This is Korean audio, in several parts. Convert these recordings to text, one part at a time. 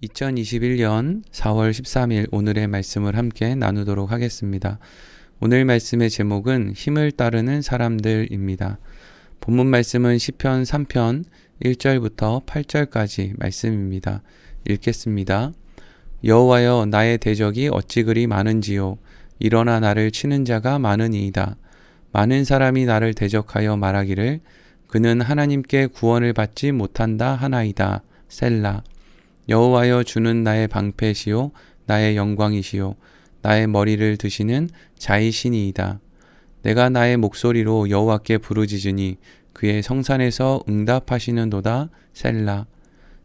2021년 4월 13일 오늘의 말씀을 함께 나누도록 하겠습니다. 오늘 말씀의 제목은 힘을 따르는 사람들입니다. 본문 말씀은 시편 3편 1절부터 8절까지 말씀입니다. 읽겠습니다. 여호와여, 나의 대적이 어찌 그리 많은지요. 일어나 나를 치는 자가 많으니이다. 많은 사람이 나를 대적하여 말하기를 그는 하나님께 구원을 받지 못한다 하나이다. 셀라. 여호와여, 주는 나의 방패시요 나의 영광이시요 나의 머리를 드시는 자이시니이다. 내가 나의 목소리로 여호와께 부르짖으니 그의 성산에서 응답하시는도다. 셀라.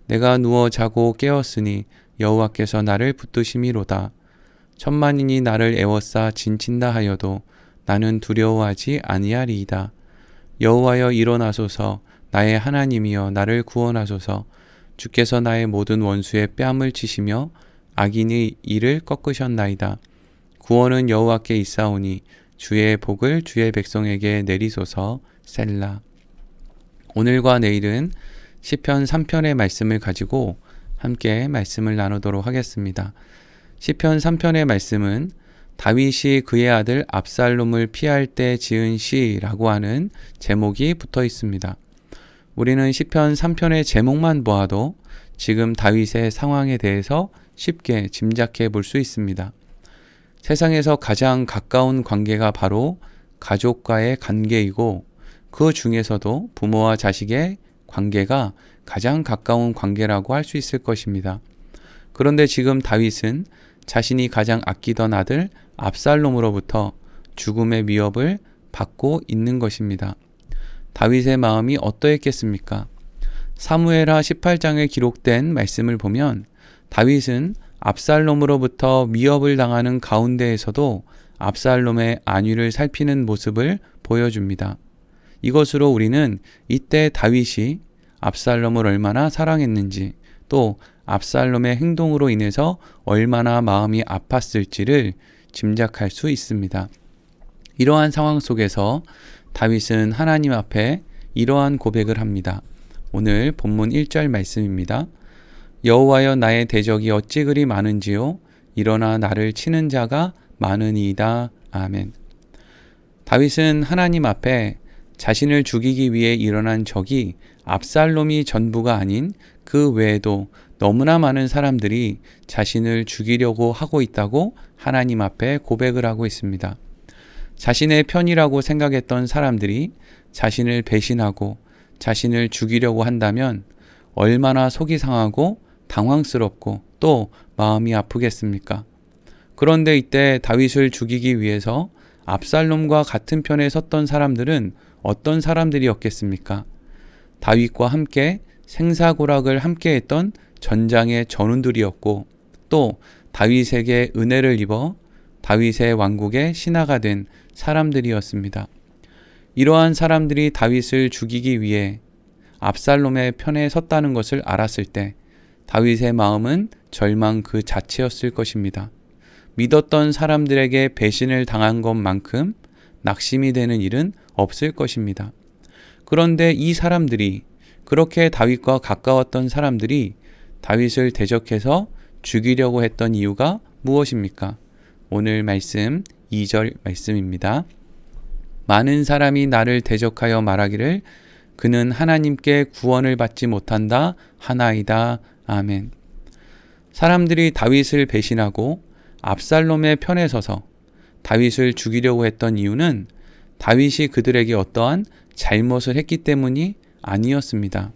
내가 누워 자고 깨었으니 여호와께서 나를 붙드심이로다. 천만인이 나를 애워싸 진친다 하여도 나는 두려워하지 아니하리이다. 여호와여, 일어나소서. 나의 하나님이여, 나를 구원하소서. 주께서 나의 모든 원수의 뺨을 치시며 악인의 이를 꺾으셨나이다. 구원은 여호와께 있사오니 주의 복을 주의 백성에게 내리소서. 셀라. 오늘과 내일은 시편 3편의 말씀을 가지고 함께 말씀을 나누도록 하겠습니다. 시편 3편의 말씀은 다윗이 그의 아들 압살롬을 피할 때 지은 시라고 하는 제목이 붙어 있습니다. 우리는 시편 3편의 제목만 보아도 지금 다윗의 상황에 대해서 쉽게 짐작해 볼 수 있습니다. 세상에서 가장 가까운 관계가 바로 가족과의 관계이고, 그 중에서도 부모와 자식의 관계가 가장 가까운 관계라고 할 수 있을 것입니다. 그런데 지금 다윗은 자신이 가장 아끼던 아들 압살롬으로부터 죽음의 위협을 받고 있는 것입니다. 다윗의 마음이 어떠했겠습니까? 사무엘하 18장에 기록된 말씀을 보면 다윗은 압살롬으로부터 위협을 당하는 가운데에서도 압살롬의 안위를 살피는 모습을 보여줍니다. 이것으로 우리는 이때 다윗이 압살롬을 얼마나 사랑했는지, 또 압살롬의 행동으로 인해서 얼마나 마음이 아팠을지를 짐작할 수 있습니다. 이러한 상황 속에서 다윗은 하나님 앞에 이러한 고백을 합니다. 오늘 본문 1절 말씀입니다. 여호와여, 나의 대적이 어찌 그리 많은지요. 일어나 나를 치는 자가 많으니이다. 아멘. 다윗은 하나님 앞에 자신을 죽이기 위해 일어난 적이 압살롬이 전부가 아닌 그 외에도 너무나 많은 사람들이 자신을 죽이려고 하고 있다고 하나님 앞에 고백을 하고 있습니다. 자신의 편이라고 생각했던 사람들이 자신을 배신하고 자신을 죽이려고 한다면 얼마나 속이 상하고 당황스럽고 또 마음이 아프겠습니까? 그런데 이때 다윗을 죽이기 위해서 압살롬과 같은 편에 섰던 사람들은 어떤 사람들이었겠습니까? 다윗과 함께 생사고락을 함께 했던 전장의 전운들이었고, 또 다윗에게 은혜를 입어 다윗의 왕국의 신하가 된 사람들이었습니다. 이러한 사람들이 다윗을 죽이기 위해 압살롬의 편에 섰다는 것을 알았을 때 다윗의 마음은 절망 그 자체였을 것입니다. 믿었던 사람들에게 배신을 당한 것만큼 낙심이 되는 일은 없을 것입니다. 그런데 이 사람들이, 그렇게 다윗과 가까웠던 사람들이 다윗을 대적해서 죽이려고 했던 이유가 무엇입니까? 오늘 말씀 2절 말씀입니다. 많은 사람이 나를 대적하여 말하기를 그는 하나님께 구원을 받지 못한다 하나이다. 아멘. 사람들이 다윗을 배신하고 압살롬의 편에 서서 다윗을 죽이려고 했던 이유는 다윗이 그들에게 어떠한 잘못을 했기 때문이 아니었습니다.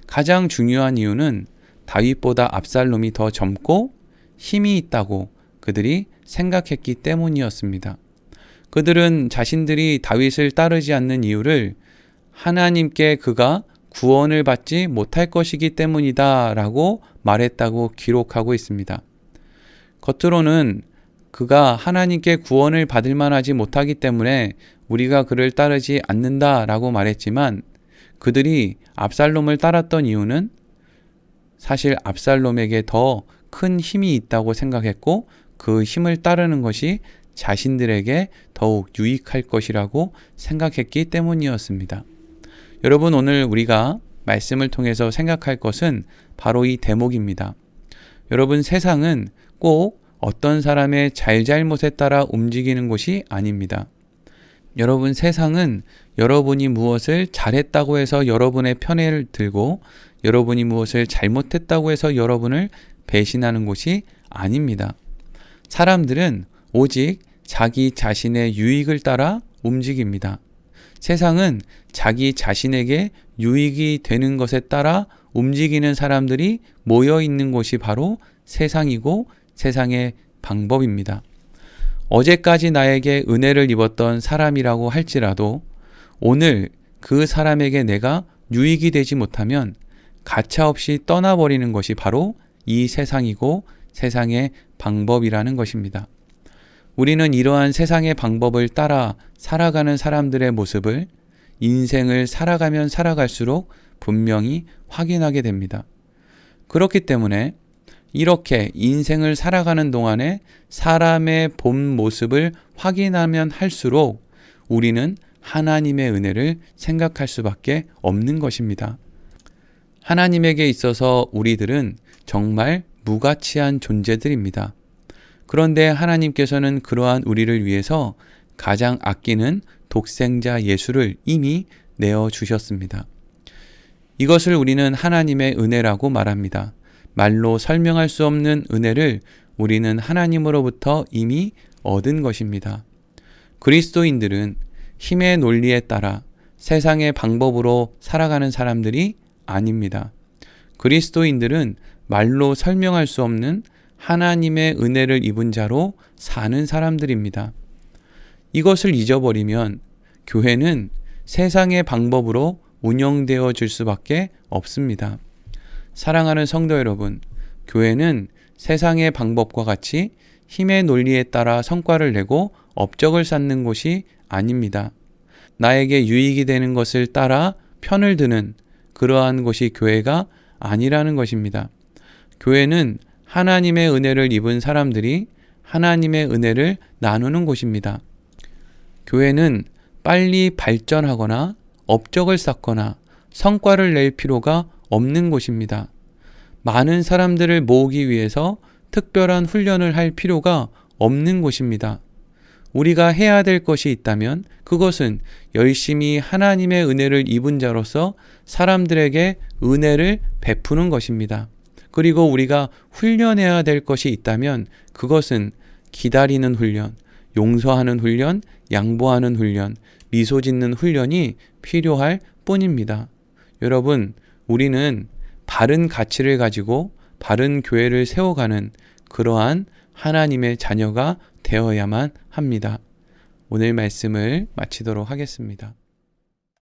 가장 중요한 이유는 다윗보다 압살롬이 더 젊고 힘이 있다고 그들이 생각했기 때문이었습니다. 그들은 자신들이 다윗을 따르지 않는 이유를 하나님께 그가 구원을 받지 못할 것이기 때문이다 라고 말했다고 기록하고 있습니다. 겉으로는 그가 하나님께 구원을 받을 만하지 못하기 때문에 우리가 그를 따르지 않는다 라고 말했지만, 그들이 압살롬을 따랐던 이유는 사실 압살롬에게 더 큰 힘이 있다고 생각했고, 그 힘을 따르는 것이 자신들에게 더욱 유익할 것이라고 생각했기 때문이었습니다. 여러분, 오늘 우리가 말씀을 통해서 생각할 것은 바로 이 대목입니다. 여러분, 세상은 꼭 어떤 사람의 잘잘못에 따라 움직이는 것이 아닙니다. 여러분, 세상은 여러분이 무엇을 잘했다고 해서 여러분의 편을 들고 여러분이 무엇을 잘못했다고 해서 여러분을 배신하는 것이 아닙니다. 사람들은 오직 자기 자신의 유익을 따라 움직입니다. 세상은 자기 자신에게 유익이 되는 것에 따라 움직이는 사람들이 모여 있는 곳이 바로 세상이고 세상의 방법입니다. 어제까지 나에게 은혜를 입었던 사람이라고 할지라도 오늘 그 사람에게 내가 유익이 되지 못하면 가차없이 떠나버리는 것이 바로 이 세상이고 세상의 방법이라는 것입니다. 우리는 이러한 세상의 방법을 따라 살아가는 사람들의 모습을 인생을 살아가면 살아갈수록 분명히 확인하게 됩니다. 그렇기 때문에 이렇게 인생을 살아가는 동안에 사람의 본 모습을 확인하면 할수록 우리는 하나님의 은혜를 생각할 수밖에 없는 것입니다. 하나님에게 있어서 우리들은 정말 무가치한 존재들입니다. 그런데 하나님께서는 그러한 우리를 위해서 가장 아끼는 독생자 예수를 이미 내어주셨습니다. 이것을 우리는 하나님의 은혜라고 말합니다. 말로 설명할 수 없는 은혜를 우리는 하나님으로부터 이미 얻은 것입니다. 그리스도인들은 힘의 논리에 따라 세상의 방법으로 살아가는 사람들이 아닙니다. 그리스도인들은 말로 설명할 수 없는 하나님의 은혜를 입은 자로 사는 사람들입니다. 이것을 잊어버리면 교회는 세상의 방법으로 운영되어질 수밖에 없습니다. 사랑하는 성도 여러분, 교회는 세상의 방법과 같이 힘의 논리에 따라 성과를 내고 업적을 쌓는 곳이 아닙니다. 나에게 유익이 되는 것을 따라 편을 드는 그러한 곳이 교회가 아니라는 것입니다. 교회는 하나님의 은혜를 입은 사람들이 하나님의 은혜를 나누는 곳입니다. 교회는 빨리 발전하거나 업적을 쌓거나 성과를 낼 필요가 없는 곳입니다. 많은 사람들을 모으기 위해서 특별한 훈련을 할 필요가 없는 곳입니다. 우리가 해야 될 것이 있다면 그것은 열심히 하나님의 은혜를 입은 자로서 사람들에게 은혜를 베푸는 것입니다. 그리고 우리가 훈련해야 될 것이 있다면 그것은 기다리는 훈련, 용서하는 훈련, 양보하는 훈련, 미소 짓는 훈련이 필요할 뿐입니다. 여러분, 우리는 바른 가치를 가지고 바른 교회를 세워가는 그러한 하나님의 자녀가 되어야만 합니다. 오늘 말씀을 마치도록 하겠습니다.